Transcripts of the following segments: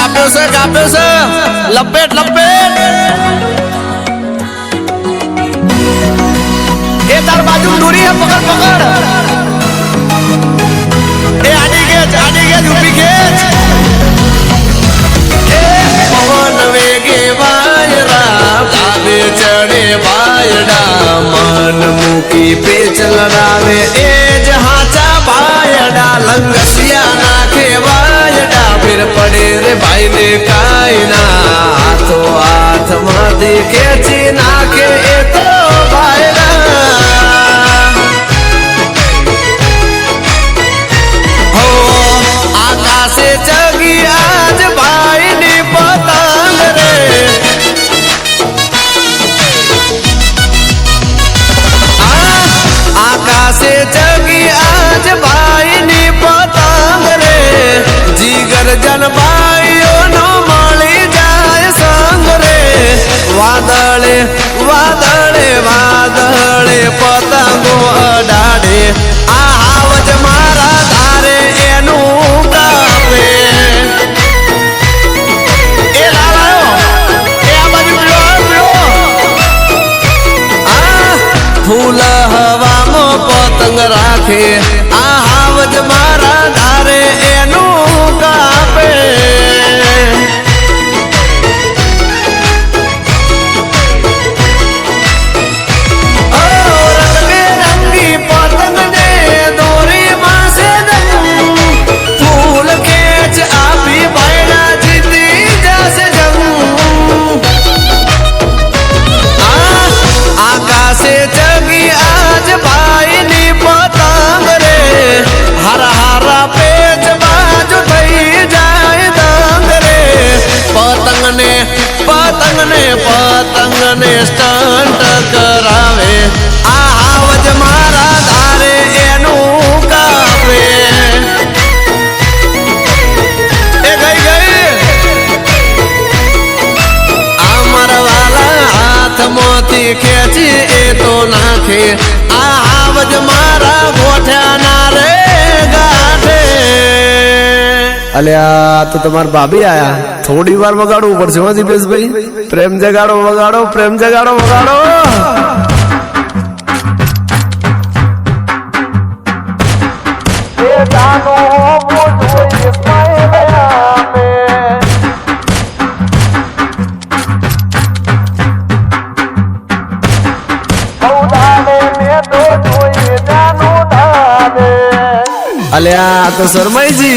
કાપ્યો છે લપેટ લપેટ એ તાર બાજુ દોરી હે પકડ પકડ એ આડી ખેંચ ઊભી ખેંચ એ પવન વેગે વાયરા તાબે ચડે વાયડા મન મૂકી પેચ લડાવે એ જ હાચા ભાયડા લંગસિયા નાખે વાયડા ફિર પડે રે ભાઈ ને કાઈ ના હાથો હાથમાંથી ખેંચી નાખે એ તો जगी आज भाई नी पतंग रे आकाशे जगी आज भाई नी पतंग रे जीगर जन भाइयों नो मળી જાય સંગ રે વાદળે વાદળે વાદળે પતંગો અડાડે આ હાવજ મારા ધારે એનું फूल हवा में पतंग राखे आ हावज मारा धारे एनु कापे ओ रंगी पतंग ने दोरी मां से फूल खेच आपी भाईना जीती जैसे जंग आकाशे जगी आज भाई नी पतंग रे हरा हरा पेच बाजू थई जाए दंग रे पतंग ने स्टंट करावे आ हावज मारा धारे एनु कापे ए गई अमर वाला हाथ मोती खेची ए तो नाखे आ हावज मारा गोठ्या ना रे गाठे अलिया तो तुम्हार भाभी आया थोड़ी बार वगाड़ो ऊपर से दीपेश भाई प्रेम जगाड़ो वगाड़ो प्रेम जगाड़ो वगाड़ो अलिया तो शर्माई जी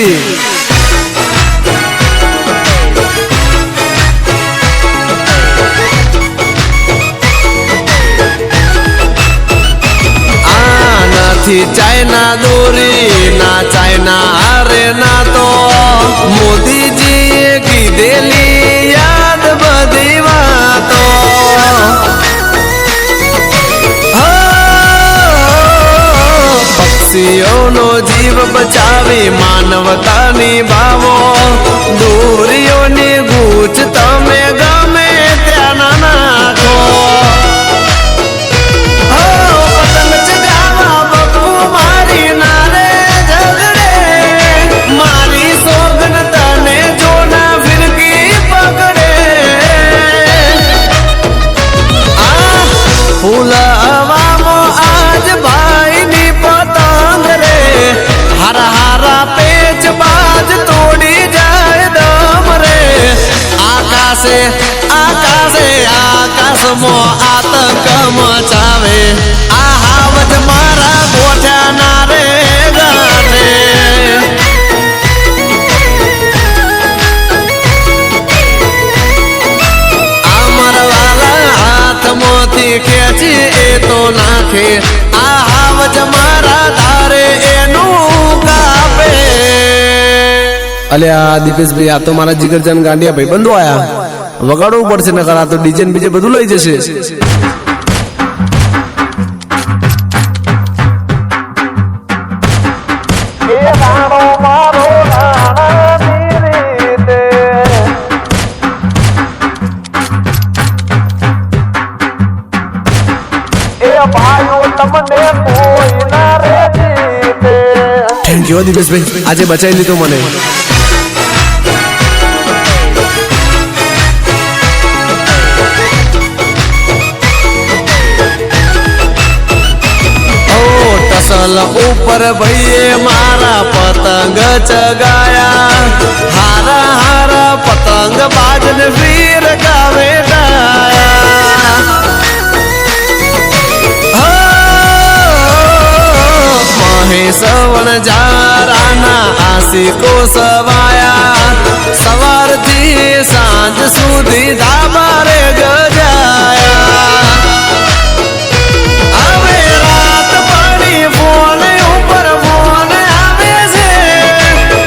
चाइना दूरी ना चाइना अरे ना तो मोदी जी की दिली याद बदी तो पक्षियों नो जीव बचावी मानवता निभावो दूरियों नी गूंच तमे गमे त्या ना नाखो फूल हवा में आज भाई नी पतंग रे हरा हरा पेच बाज तोड़ी जाए दम रे आकाशे आकाशे आकाश मो आतंक मचावे आ हावज मारा गोठ्या ना रे गाठे मोती खेची ए तो नाखे आ हावज मारा धारे एनु कापे अलिया दीपेश भाई आ तो मारा जिगर जन गांडिया भाई बंधु आया वगाड़ो पड़शे नकर आ तो डीजे बीजे बधु लई जशे थैंक यू दीपेश भाई आज बचाई ली तो मने સિગ્નલ ઉપર ભાઈએ મારા પતંગ ચગાયા હારા હારા પતંગ બાજને વીર ગાવે મહેશવણ જારાના આશિકો સવાયા સવારથી સાંજ સુધી ધાબારે ગજાયા હવે રાત પડી ફોન ઉપર ફોન આવે છે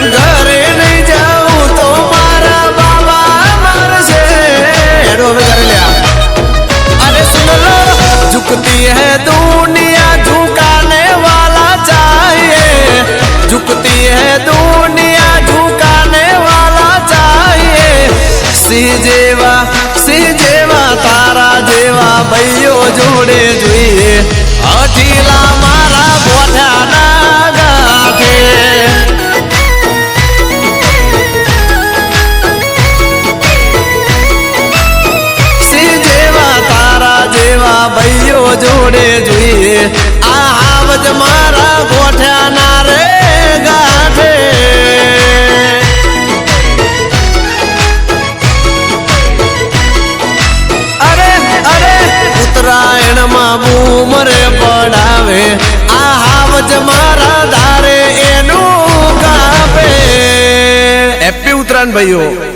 ઘરે નહીં જાઉં તો મારા બાબા મારશે હેડો હવે ઘરે લ્યા અરે સુન લો ઝુકતી હે દુનિયા ઝુકાને વાલા चाहिए झुकती है दुनिया झुकाने वाला चाहिए सिंह जेवा तारा जेवा भाइयों जोड़े જોઈએ અઠીલા મારા ગોઠાના ગાંઠે સિંહ જેવા તારા જેવા ભાઈઓ જોડે જોઈએ આ હાવજ મારા ગોઠાના રે ગાંઠે અરે અરે ઉત્તરાયણમાં બૂમરે પડાવે આ હાવજ મારા ધારે એનું કાપે હેપી ઉત્તરાયણ ભાઈઓ.